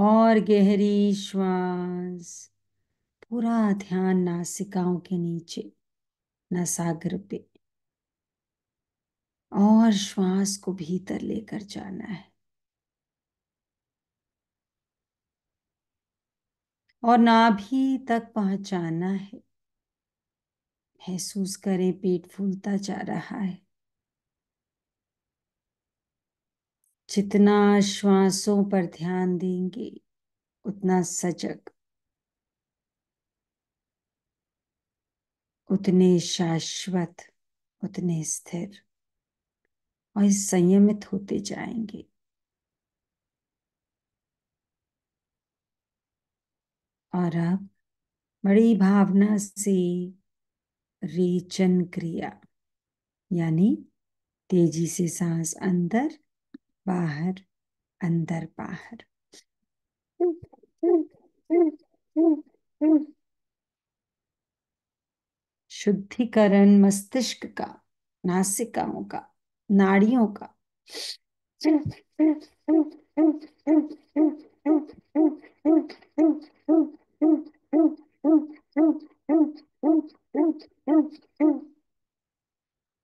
और गहरी श्वास। पूरा ध्यान नासिकाओं के नीचे, नासाग्र पे, और श्वास को भीतर लेकर जाना है। और नाभि तक पहुंचाना है। महसूस करें पेट फूलता जा रहा है। जितना श्वासों पर ध्यान देंगे उतना सजग, उतने शाश्वत, उतने स्थिर और संयमित होते जाएंगे। और अब बड़ी भावना से रेचन क्रिया, यानी तेजी से सांस अंदर बाहर, अंदर बाहर। शुद्धिकरण मस्तिष्क का, नासिकाओं का, नाड़ियों का।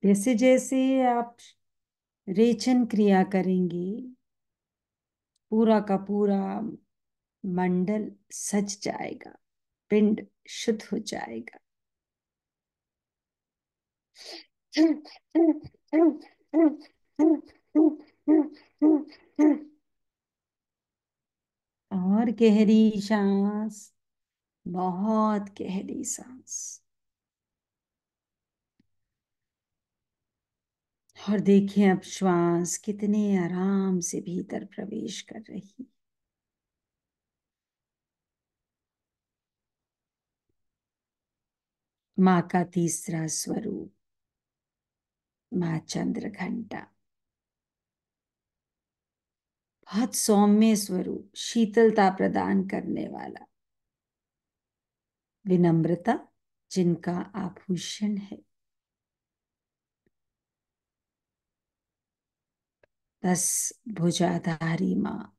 जैसे जैसे आप रेचन क्रिया करेंगे, पूरा का पूरा मंडल सज जाएगा, पिंड शुद्ध हो जाएगा। और गहरी सांस, बहुत गहरी सांस। और देखें अब श्वास कितने आराम से भीतर प्रवेश कर रही। माँ का तीसरा स्वरूप, माँ चंद्र घंटा। बहुत सौम्य स्वरूप, शीतलता प्रदान करने वाला, विनम्रता जिनका आभूषण है। 10 भुजाधारी माँ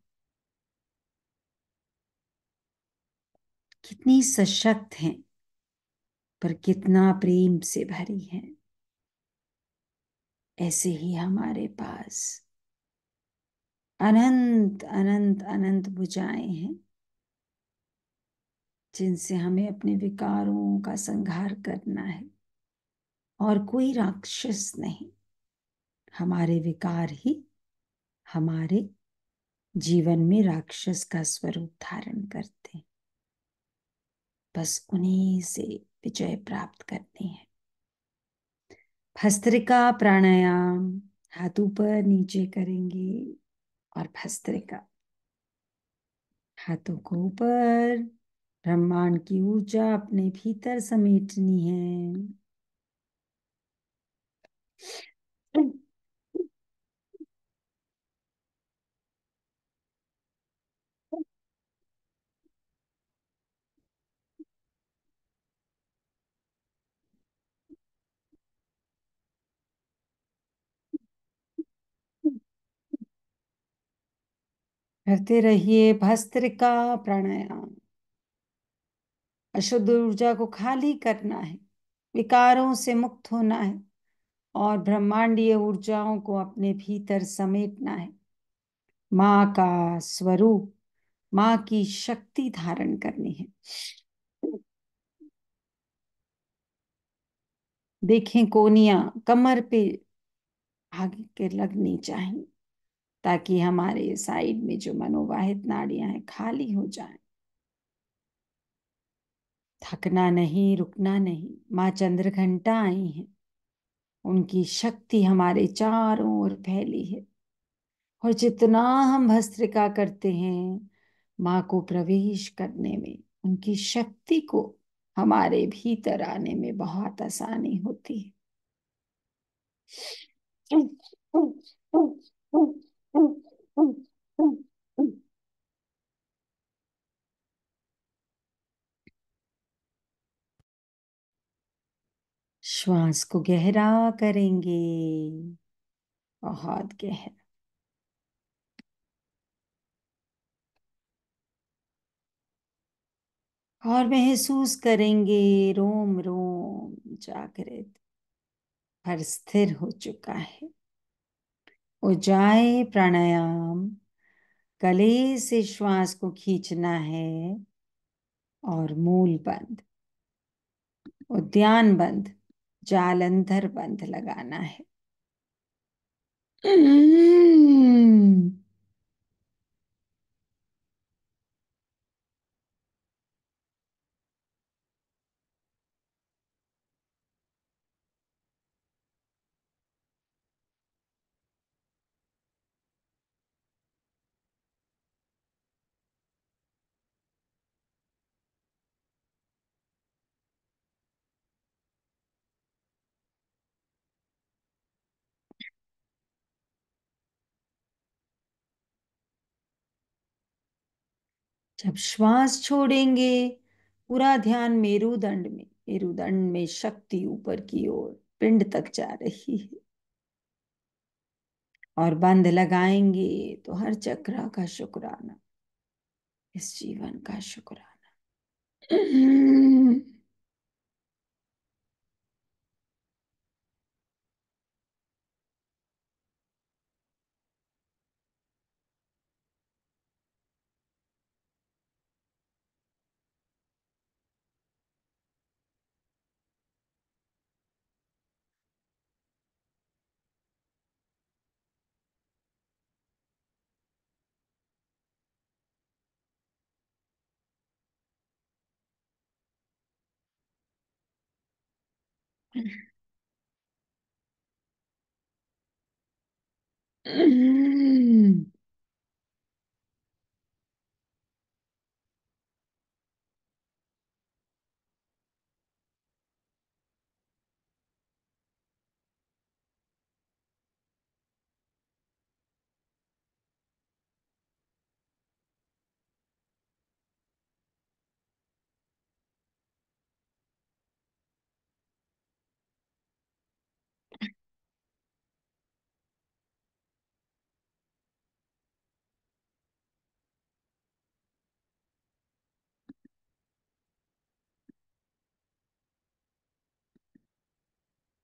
कितनी सशक्त हैं, पर कितना प्रेम से भरी हैं। ऐसे ही हमारे पास अनंत अनंत अनंत भुजाएं हैं, जिनसे हमें अपने विकारों का संहार करना है। और कोई राक्षस नहीं, हमारे विकार ही हमारे जीवन में राक्षस का स्वरूप धारण करते हैं। बस उन्हीं से विजय प्राप्त करनी है। भस्त्रिका प्राणायाम, हाथ ऊपर नीचे करेंगे और भस्त्रिका, हाथों को ऊपर, ब्रह्मांड की ऊर्जा अपने भीतर समेटनी है। करते रहिए भस्त्रिका प्राणायाम। अशुद्ध ऊर्जा को खाली करना है, विकारों से मुक्त होना है और ब्रह्मांडीय ऊर्जाओं को अपने भीतर समेटना है। माँ का स्वरूप, माँ की शक्ति धारण करनी है। देखें कोनियां कमर पे आगे के लगनी चाहिए, ताकि हमारे साइड में जो मनोवाहित नाड़ियां हैं खाली हो जाएं। थकना नहीं, रुकना नहीं। माँ चंद्रघंटा आई हैं, उनकी शक्ति हमारे चारों ओर फैली है। और जितना हम भस्त्रिका करते हैं, माँ को प्रवेश करने में, उनकी शक्ति को हमारे भीतर आने में बहुत आसानी होती है। श्वास को गहरा करेंगे, बहुत गहरा। और महसूस करेंगे रोम रोम जागृत पर स्थिर हो चुका है। उज्जाई प्राणायाम, गले से श्वास को खींचना है और मूल बंद, उद्यान बंद, जालंधर बंद लगाना है। जब श्वास छोड़ेंगे पूरा ध्यान मेरुदंड में शक्ति ऊपर की ओर पिंड तक जा रही है। और बंद लगाएंगे तो हर चक्र का शुक्राना, इस जीवन का शुक्राना।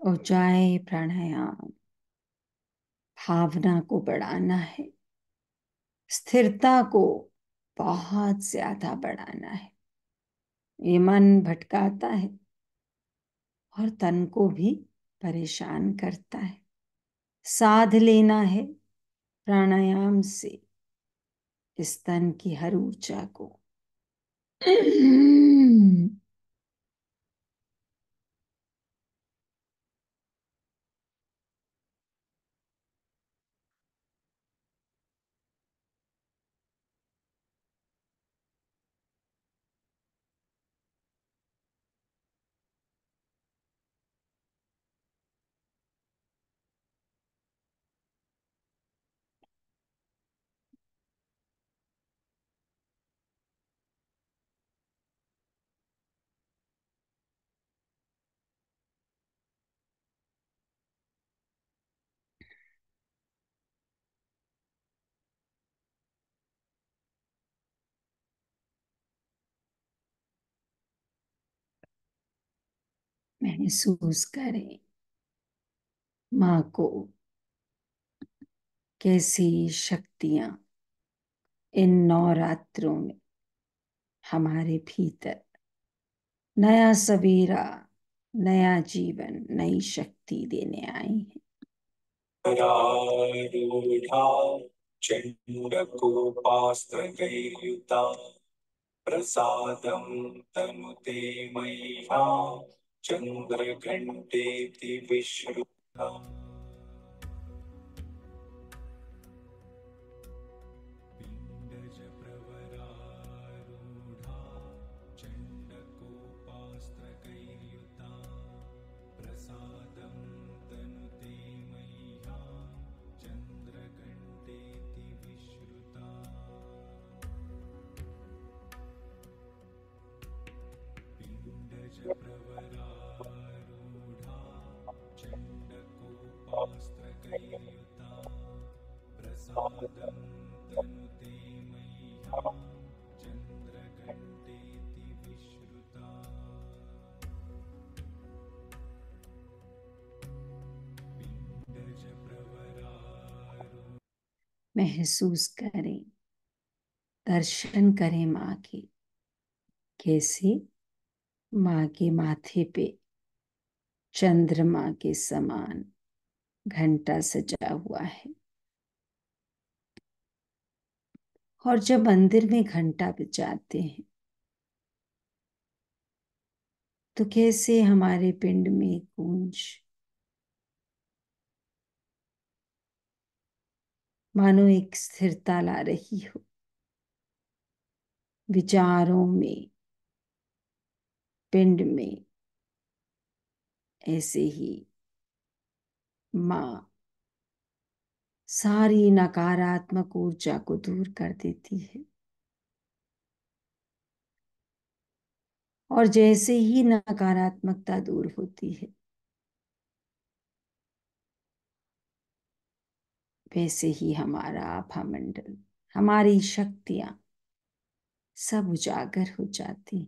उज्जाई प्राणायाम, भावना को बढ़ाना है, स्थिरता को बहुत ज्यादा बढ़ाना है। ये मन भटकाता है और तन को भी परेशान करता है। साध लेना है प्राणायाम से इस तन की हर ऊर्जा को। महसूस करें माँ को, कैसी शक्तियां इन नवरात्रों में हमारे भीतर नया सवेरा, नया जीवन, नई शक्ति देने आई है। रूढ़ा चण्डकोपास्त्रकैर्युता प्रसादं तनुते मह्यं चन्द्रघण्टेति विश्रुता। पिण्डजप्रवरारूढा चण्डकोपास्त्रकैर्युता प्रसादं तनुते मह्यं चन्द्रघण्टेति विश्रुता। पिण्डजप्रवरारूढा चण्डकोपास्त्रकैर्युता प्रसादं तनुते मह्यं चन्द्रघण्टेति विश्रुता। महसूस करें, दर्शन करें माँ के। कैसे माँ के माथे पे चंद्रमा के समान घंटा सजा हुआ है। और जब मंदिर में घंटा बजाते हैं तो कैसे हमारे पिंड में गूंज, मानो एक स्थिरता ला रही हो विचारों में, पिंड में। ऐसे ही माँ सारी नकारात्मक ऊर्जा को दूर कर देती है। और जैसे ही नकारात्मकता दूर होती है, वैसे ही हमारा आभा मंडल, हमारी शक्तियां सब उजागर हो जाती।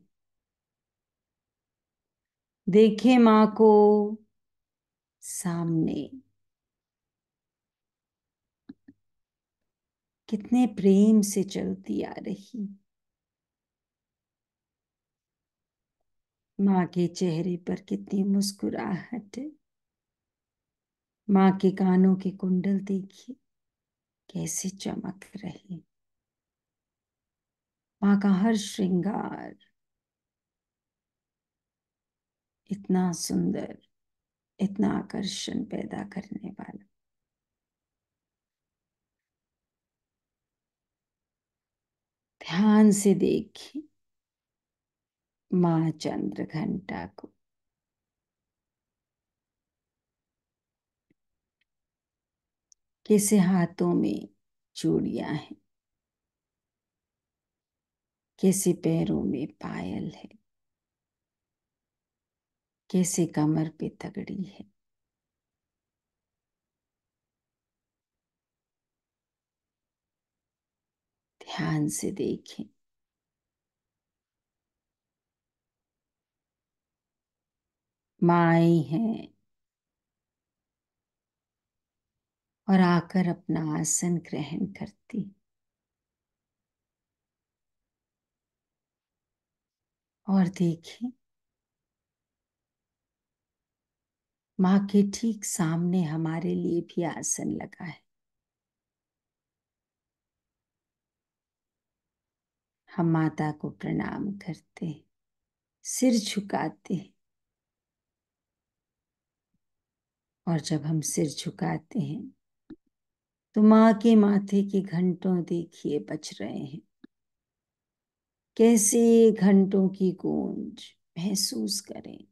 देखे माँ को सामने, कितने प्रेम से चलती आ रही। माँ के चेहरे पर कितनी मुस्कुराहट है। माँ के कानों के कुंडल देखिए कैसे चमक रहे। माँ का हर श्रृंगार इतना सुंदर, इतना आकर्षण पैदा करने वाला। ध्यान से देखिए माँ चंद्र घंटा को। कैसे हाथों में चूड़ियां हैं, कैसे पैरों में पायल है, कैसे कमर पे तगड़ी है। ध्यान से देखें। माँ आई हैं और आकर अपना आसन ग्रहण करती। और देखें माँ के ठीक सामने हमारे लिए भी आसन लगा है। हम माता को प्रणाम करते, सिर झुकाते। और जब हम सिर झुकाते हैं तो माँ के माथे के घंटों देखिए बज रहे हैं। कैसे घंटों की गूंज महसूस करें।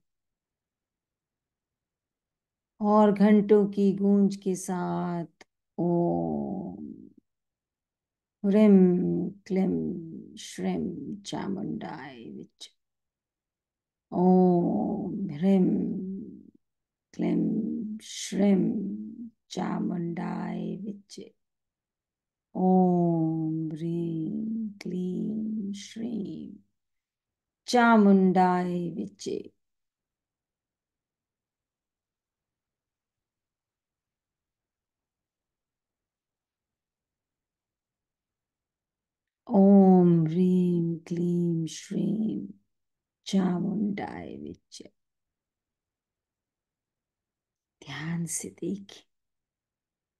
और घंटों की गूंज के साथ ओम ह्रीं क्लीं श्रीं चामुंडाय विच। ओम ह्रीं क्लीं श्रीं चामुंडाय विच। ओम ह्रीं क्लीं श्रीं चामुंडाय विचे। ओम ह्रीं क्लीं श्रीं चामुंडाय विचे। ध्यान से देखिए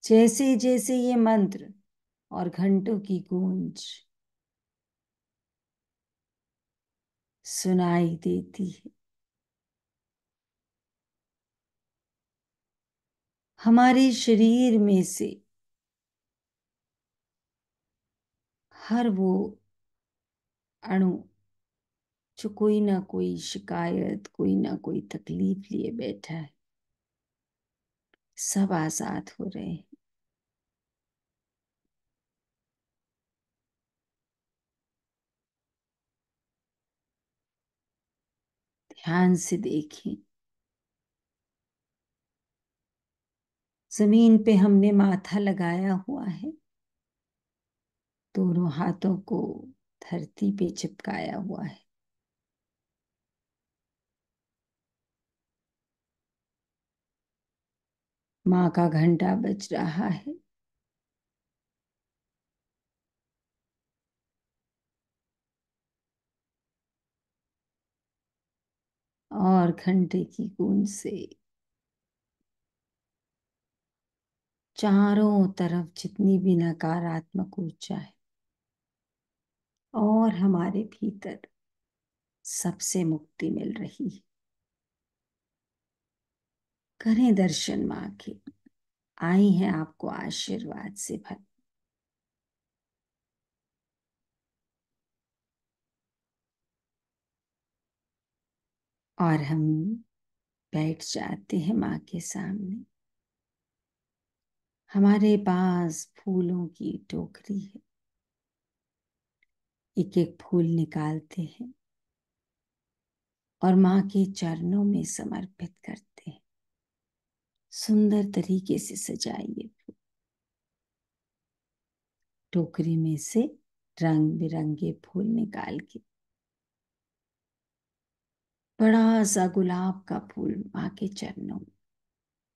जैसे जैसे ये मंत्र और घंटों की गूंज सुनाई देती है, हमारे शरीर में से हर वो अणु जो कोई ना कोई शिकायत, कोई ना कोई तकलीफ लिए बैठा है, सब आजाद हो रहे हैं। ध्यान से देखें जमीन पे हमने माथा लगाया हुआ है, दोनों हाथों को धरती पे चिपकाया हुआ है। माँ का घंटा बज रहा है। और घंटे की गूंज से चारों तरफ जितनी भी नकारात्मक ऊर्जा है और हमारे भीतर सबसे मुक्ति मिल रही है। करें दर्शन माँ के, आई हैं आपको आशीर्वाद से भर। और हम बैठ जाते हैं माँ के सामने। हमारे पास फूलों की टोकरी है, एक एक फूल निकालते हैं और माँ के चरणों में समर्पित करते हैं। सुंदर तरीके से सजाइए फूल। टोकरी में से रंग बिरंगे फूल निकाल के बड़ा सा गुलाब का फूल माँ के चरणों में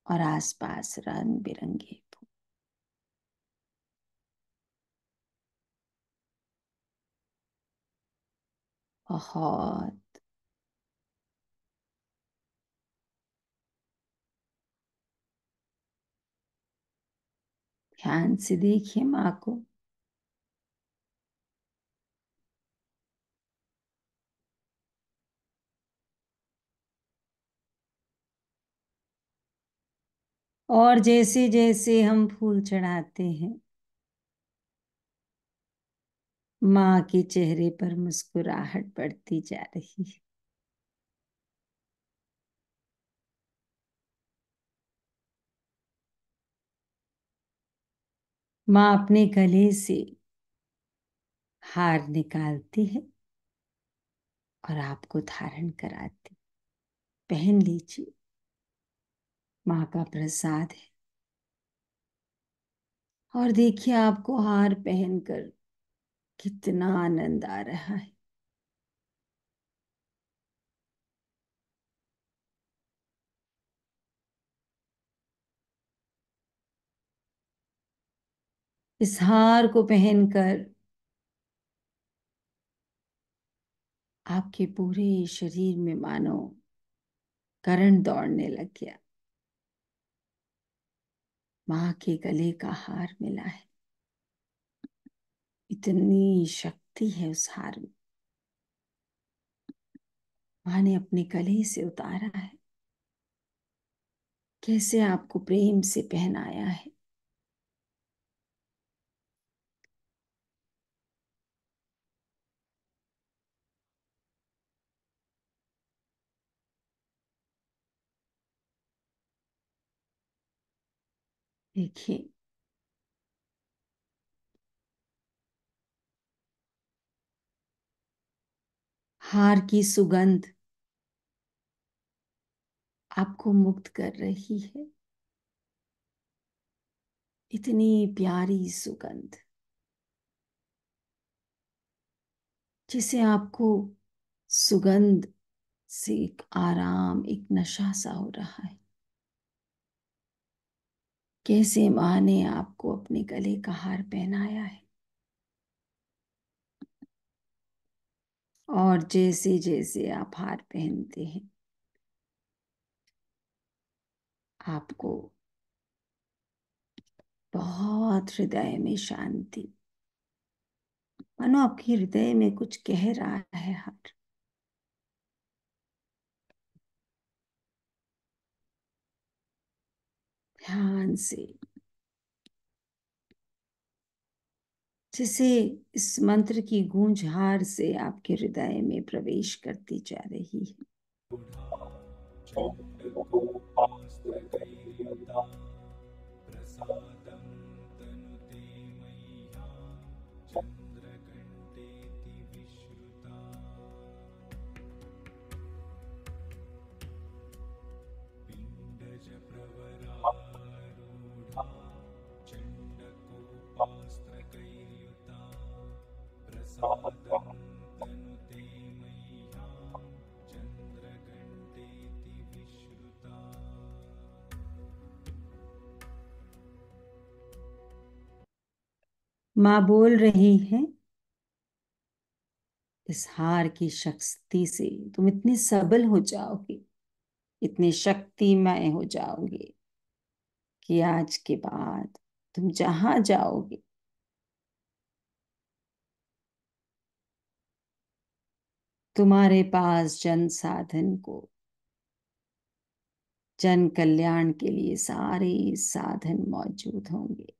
और आसपास रंग बिरंगे फूल। बहुत ध्यान से देखिए माँ को। और जैसे जैसे हम फूल चढ़ाते हैं, माँ के चेहरे पर मुस्कुराहट बढ़ती जा रही है। माँ अपने गले से हार निकालती है और आपको धारण कराती। पहन लीजिए, माँ का प्रसाद है। और देखिए आपको हार पहनकर कितना आनंद आ रहा है। इस हार को पहनकर आपके पूरे शरीर में मानो करंट दौड़ने लग गया। माँ के गले का हार मिला है, इतनी शक्ति है उस हार में। माँ ने अपने गले से उतारा है, कैसे आपको प्रेम से पहनाया है। देखिए हार की सुगंध आपको मुक्त कर रही है। इतनी प्यारी सुगंध जिसे आपको सुगंध से एक आराम, एक नशा सा हो रहा है। कैसे माँ ने आपको अपने गले का हार पहनाया है। और जैसे जैसे आप हार पहनते हैं, आपको बहुत हृदय में शांति, मानो आपके हृदय में कुछ कह रहा है हार। ध्यान से, जैसे इस मंत्र की गूंज हार से आपके हृदय में प्रवेश करती जा रही है। चण्डकोपास्त्रकैर्युता प्रसादं तनुते मह्यं चन्द्रघण्टेति विश्रुता पिण्डजप्रवरारूढा चण्डकोपास्त्रकैर्युता प्रसादं तनुते मह्यं चन्द्रघण्टेति विश्रुता माँ बोल रही है, इस हार की शक्ति से तुम इतने सबल हो जाओगे, इतने शक्तिमय हो जाओगे कि आज के बाद तुम जहां जाओगे तुम्हारे पास जन साधन को, जन कल्याण के लिए सारे साधन मौजूद होंगे।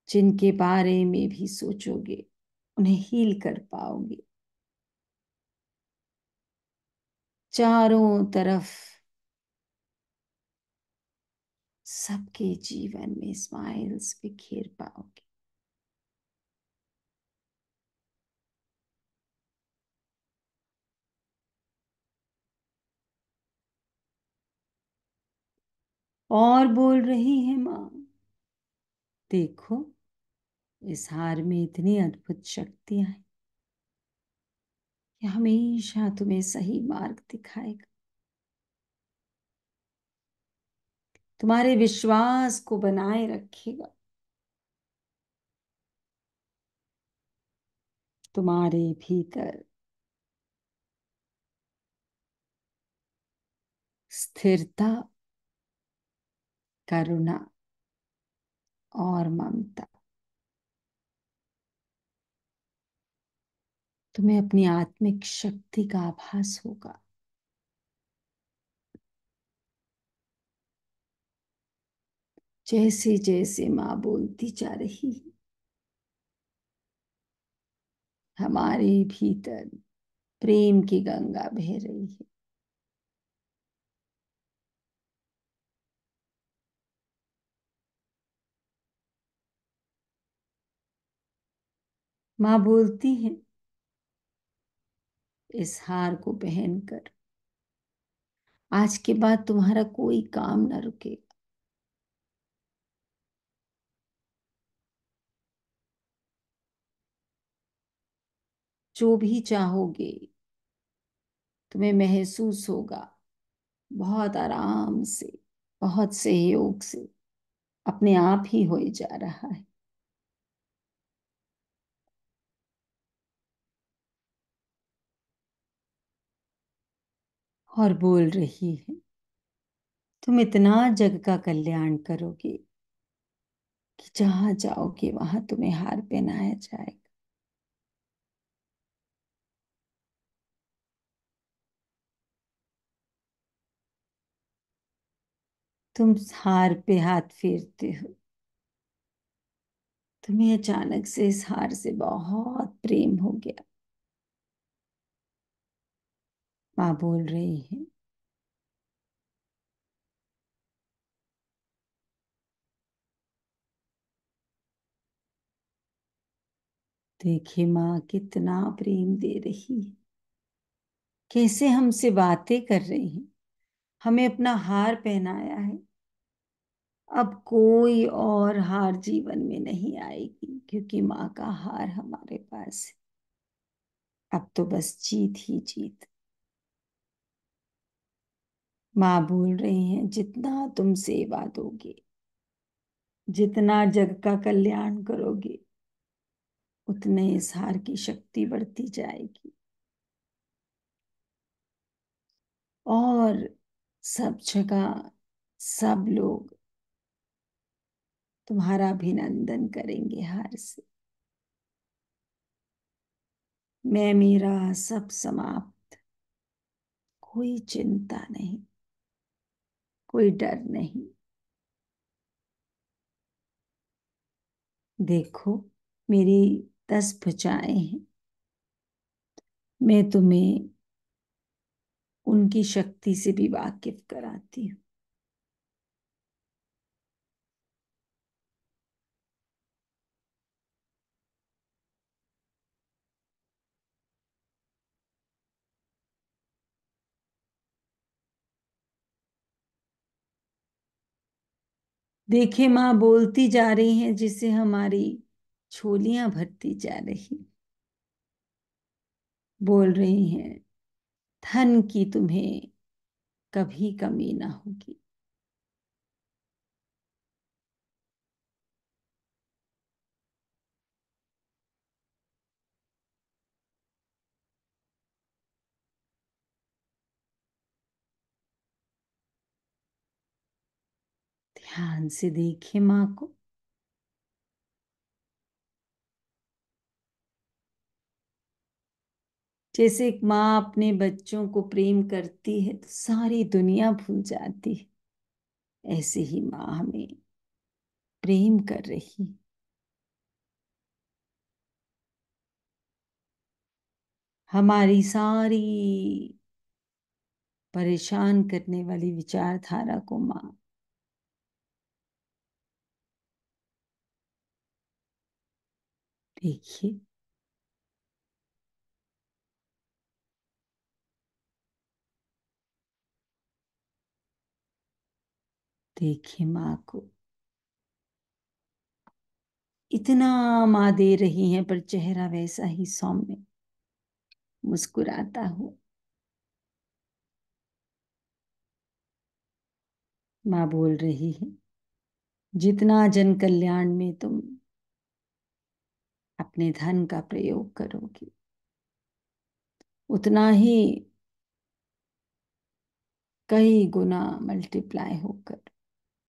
जिनके बारे में भी सोचोगे उन्हें हील कर पाओगे। चारों तरफ सबके जीवन में स्माइल्स बिखेर पाओगे। और बोल रही है माँ, देखो इस हार में इतनी अद्भुत शक्तियां हैं कि हमेशा तुम्हें सही मार्ग दिखाएगा, तुम्हारे विश्वास को बनाए रखेगा, तुम्हारे भीतर स्थिरता, करुणा और ममता, तुम्हें अपनी आत्मिक शक्ति का आभास होगा। जैसे जैसे माँ बोलती जा रही है, हमारे भीतर प्रेम की गंगा बह रही है। माँ बोलती है, इस हार को पहनकर आज के बाद तुम्हारा कोई काम न रुकेगा। जो भी चाहोगे तुम्हें महसूस होगा बहुत आराम से, बहुत सहयोग से अपने आप ही हो जा रहा है। और बोल रही है, तुम इतना जग का कल्याण करोगे कि जहां जाओगे वहां तुम्हें हार पहनाया जाएगा। तुम हार पे हाथ फेरते हो, तुम्हें अचानक से इस हार से बहुत प्रेम हो गया। माँ बोल रही है, देखिए माँ कितना प्रेम दे रही है, कैसे हमसे बातें कर रही है, हमें अपना हार पहनाया है। अब कोई और हार जीवन में नहीं आएगी क्योंकि माँ का हार हमारे पास है। अब तो बस जीत ही जीत। माँ बोल रही हैं, जितना तुम सेवा दोगे, जितना जग का कल्याण करोगे, उतने इस हार की शक्ति बढ़ती जाएगी और सब जगह सब लोग तुम्हारा अभिनंदन करेंगे हार से। मैं मेरा सब समाप्त, कोई चिंता नहीं, कोई डर नहीं। देखो मेरी 10 भुजाएं हैं, मैं तुम्हें उनकी शक्ति से भी वाकिफ कराती हूँ। देखिए माँ बोलती जा रही हैं, जिससे हमारी झोलियां भरती जा रही। बोल रही हैं, धन की तुम्हें कभी कमी ना होगी। ध्यान से देखें माँ को। जैसे एक माँ अपने बच्चों को प्रेम करती है तो सारी दुनिया भूल जाती है, ऐसे ही माँ हमें प्रेम कर रही। हमारी सारी परेशान करने वाली विचारधारा को माँ देखिए। देखिए माँ को, इतना माँ दे रही हैं पर चेहरा वैसा ही सौम्य मुस्कुराता हो। माँ बोल रही है, जितना जन कल्याण में तुम अपने धन का प्रयोग करोगी उतना ही कई गुना मल्टीप्लाई होकर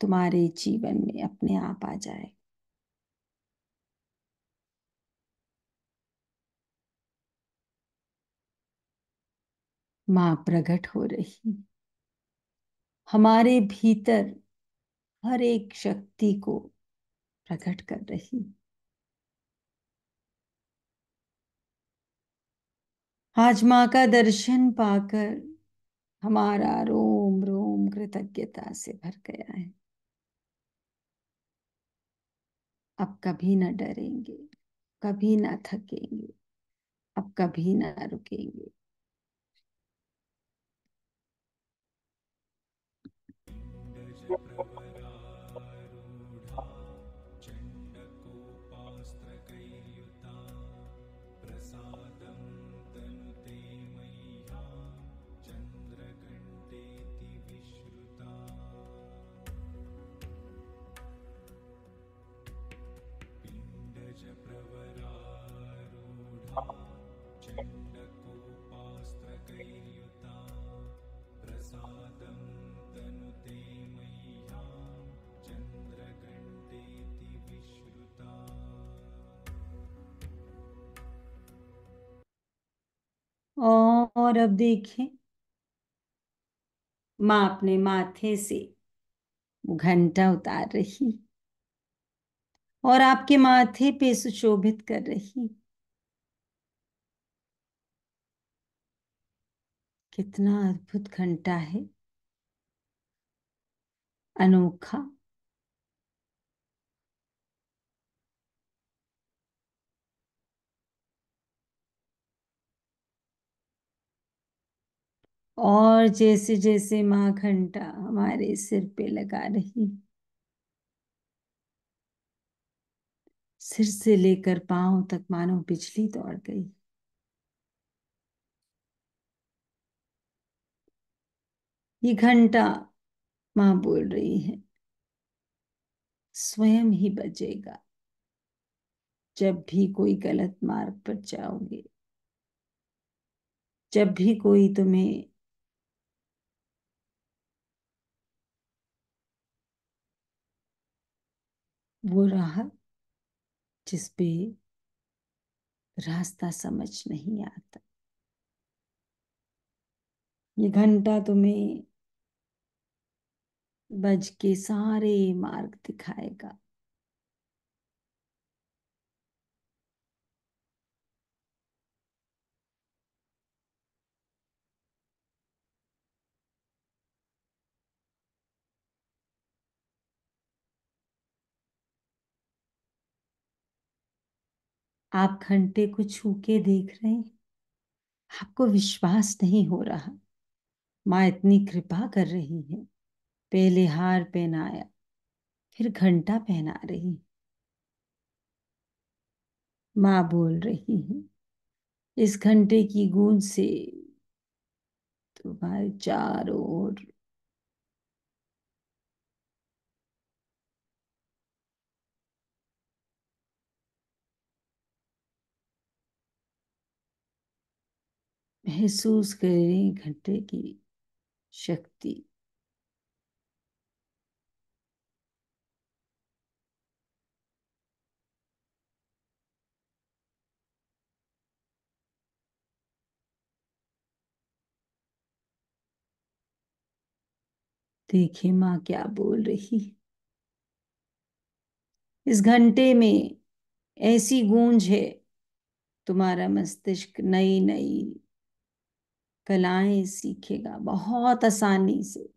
तुम्हारे जीवन में अपने आप आ जाए। माँ प्रकट हो रही, हमारे भीतर हर एक शक्ति को प्रकट कर रही। आज माँ का दर्शन पाकर हमारा रोम रोम कृतज्ञता से भर गया है। अब कभी न डरेंगे, कभी न थकेंगे, अब कभी न रुकेंगे। पिण्डजप्रवरारूढा चण्डकोपास्त्रकैर्युता प्रसादं तनुते मह्यं चन्द्रघण्टेति विश्रुता पिण्डजप्रवरारूढा चण्डकोपास्त्रकैर्युता प्रसादं तनुते मह्यं चन्द्रघण्टेति विश्रुता और अब देखें, माँ अपने माथे से वो घंटा उतार रही और आपके माथे पे सुशोभित कर रही। कितना अद्भुत घंटा है, अनोखा। और जैसे जैसे माँ घंटा हमारे सिर पे लगा रही, सिर से लेकर पांव तक मानो बिजली दौड़ गई। ये घंटा, माँ बोल रही है, स्वयं ही बजेगा जब भी कोई गलत मार्ग पर जाओगे, जब भी कोई तुम्हें वो राह जिस पे रास्ता समझ नहीं आता, ये घंटा तुम्हें बज के सारे मार्ग दिखाएगा। आप घंटे को छू के देख रहे हैं, आपको विश्वास नहीं हो रहा। माँ इतनी कृपा कर रही है, पहले हार पहनाया, फिर घंटा पहना रही। माँ बोल रही है, इस घंटे की गूंज से तुम्हारे चारों ओर महसूस करें घंटे की शक्ति। देखिए माँ क्या बोल रही है। इस घंटे में ऐसी गूंज है, तुम्हारा मस्तिष्क नई नई कलाएं सीखेगा बहुत आसानी से।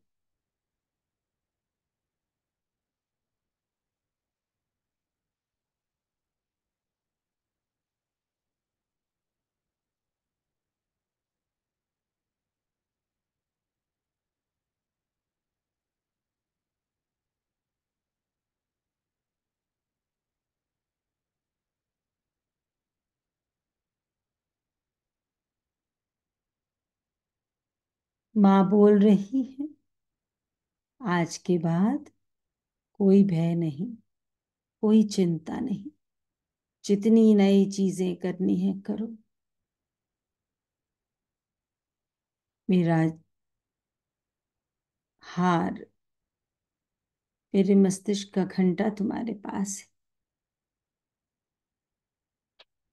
माँ बोल रही है, आज के बाद कोई भय नहीं, कोई चिंता नहीं। जितनी नई चीजें करनी है करो। मेरा हार, मेरे मस्तिष्क का घंटा तुम्हारे पास है।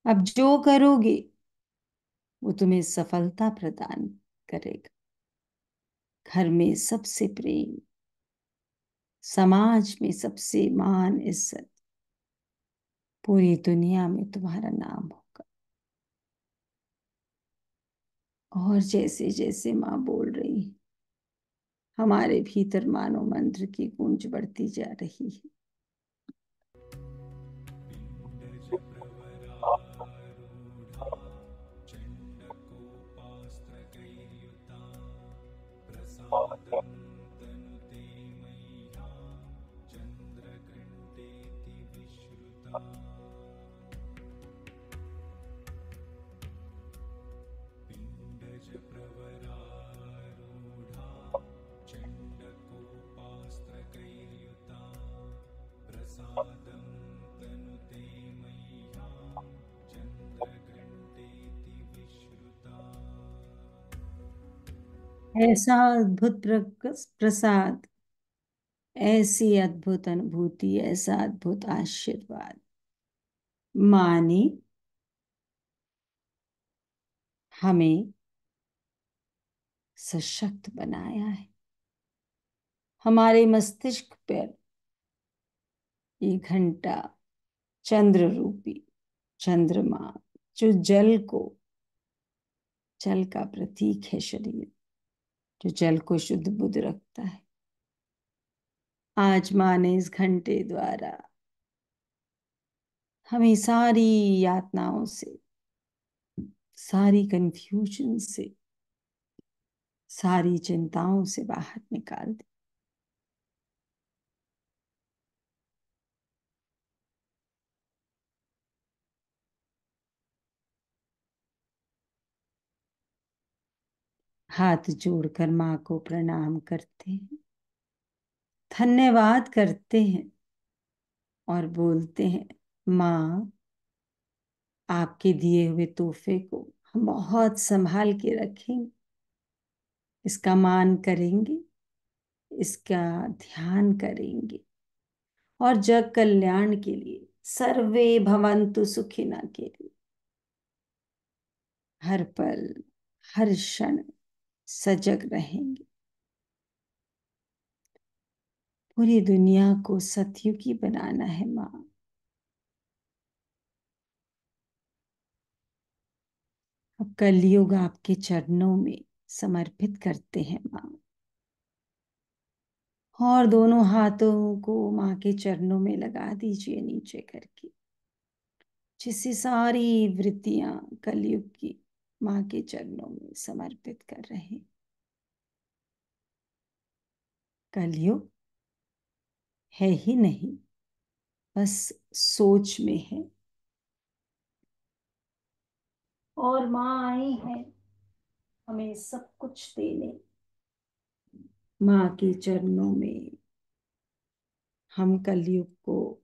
अब जो करोगे वो तुम्हें सफलता प्रदान करेगा। घर में सबसे प्रेम, समाज में सबसे मान इज्जत, पूरी दुनिया में तुम्हारा नाम होगा। और जैसे जैसे माँ बोल रही है, हमारे भीतर मानो मंत्र की गूंज बढ़ती जा रही है। पिण्डजप्रवरारूढा चण्डकोपास्त्रकैर्युता प्रसादं तनुते मह्यं चन्द्रघण्टेति विश्रुता पिण्डजप्रवरारूढा चण्डकोपास्त्रकैर्युता प्रसादं तनुते मह्यं चन्द्रघण्टेति विश्रुता ऐसा अद्भुत प्रसाद, ऐसी अद्भुत अनुभूति, ऐसा अद्भुत आशीर्वाद माँ ने हमें सशक्त बनाया है। हमारे मस्तिष्क पर ये घंटा चंद्र रूपी चंद्रमा, जो जल का प्रतीक है, शरीर जो जल को शुद्ध बुद्ध रखता है। आज माँ ने इस घंटे द्वारा हमें सारी यातनाओं से, सारी कंफ्यूजन से, सारी चिंताओं से बाहर निकाल दी। हाथ जोड़कर माँ को प्रणाम करते हैं, धन्यवाद करते हैं और बोलते हैं, माँ आपके दिए हुए तोहफे को हम बहुत संभाल के रखेंगे, इसका मान करेंगे, इसका ध्यान करेंगे और जग कल्याण के लिए, सर्वे भवन्तु सुखिनः के लिए हर पल हर क्षण सजग रहेंगे। पूरी दुनिया को सतयुगी बनाना है माँ। अब कलयुग आपके चरणों में समर्पित करते हैं माँ, और दोनों हाथों को माँ के चरणों में लगा दीजिए नीचे करके, जिससे सारी वृत्तियां कलयुग की माँ के चरणों में समर्पित कर रहे हैं। कलयुग है ही नहीं, बस सोच में है, और माँ आई है हमें सब कुछ देने। माँ के चरणों में हम कलयुग को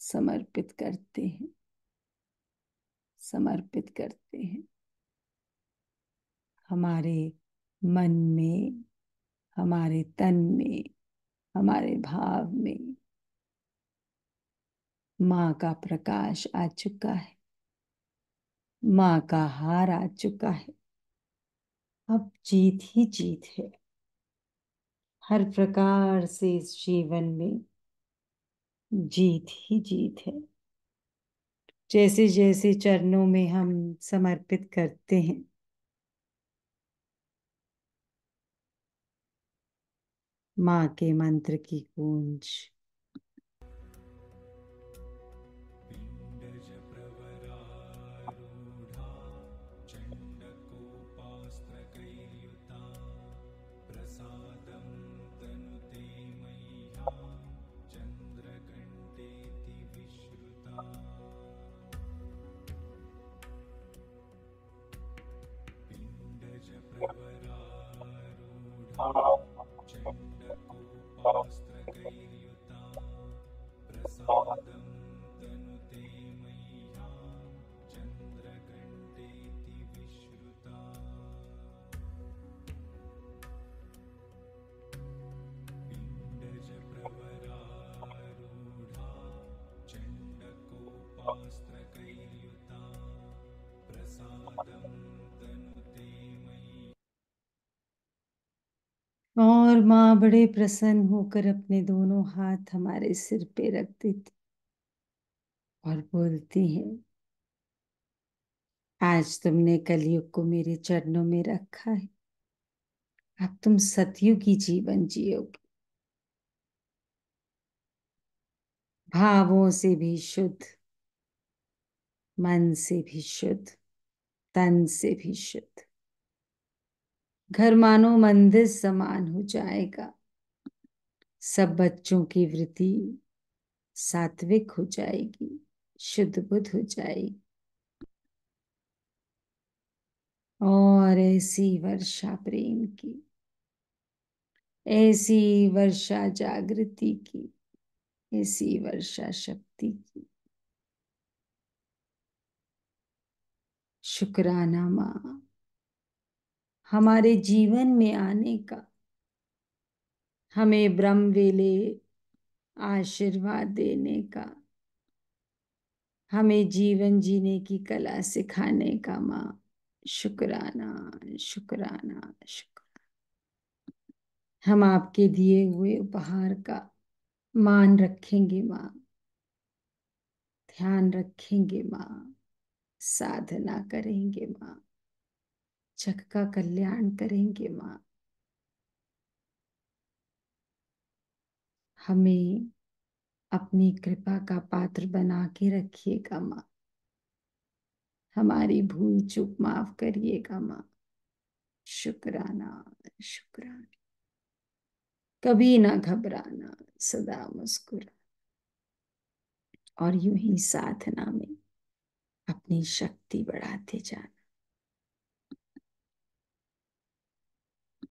समर्पित करते हैं, समर्पित करते हैं। हमारे मन में, हमारे तन में, हमारे भाव में माँ का प्रकाश आ चुका है, माँ का हार आ चुका है। अब जीत ही जीत है। हर प्रकार से इस जीवन में जीत ही जीत है। जैसे जैसे चरणों में हम समर्पित करते हैं, माँ के मंत्र की गूंज पिण्डज प्रवरारूढा चण्डकोपास्त्रकैर्युता प्रसादं तनुते मह्यं चन्द्रघण्टेति विश्रुता पिण्डज प्रवरारूढा चण्डकोपास्त्रकैर्युता प्रसादं तनुते मह्यं चन्द्रघण्टेति विश्रुता पिण्डज प्रवरारूढा चण्डकोपास्त्रकैर्युता प्रसादं तनुते मह्यं और माँ बड़े प्रसन्न होकर अपने दोनों हाथ हमारे सिर पे रख देती और बोलती हैं, आज तुमने कलयुग को मेरे चरणों में रखा है, अब तुम सतयुगी जीवन जियोगे, भावों से भी शुद्ध, मन से भी शुद्ध, तन से भी शुद्ध। घर मानो मंदिर समान हो जाएगा। सब बच्चों की वृत्ति सात्विक हो जाएगी, शुद्ध बुद्ध हो जाएगी। और ऐसी वर्षा प्रेम की, ऐसी वर्षा जागृति की, ऐसी वर्षा शक्ति की। शुक्राना माँ, हमारे जीवन में आने का, हमें ब्रह्म वेले आशीर्वाद देने का, हमें जीवन जीने की कला सिखाने का। माँ शुक्राना, शुक्राना, शुक्राना। हम आपके दिए हुए उपहार का मान रखेंगे माँ, ध्यान रखेंगे माँ, साधना करेंगे माँ, जग का कल्याण करेंगे माँ। हमें अपनी कृपा का पात्र बना के रखिएगा माँ, हमारी भूल चूक माफ करिएगा माँ। शुक्राना, शुक्राना। कभी ना घबराना, सदा मुस्कुरा, और यूं ही साधना में अपनी शक्ति बढ़ाते जाना।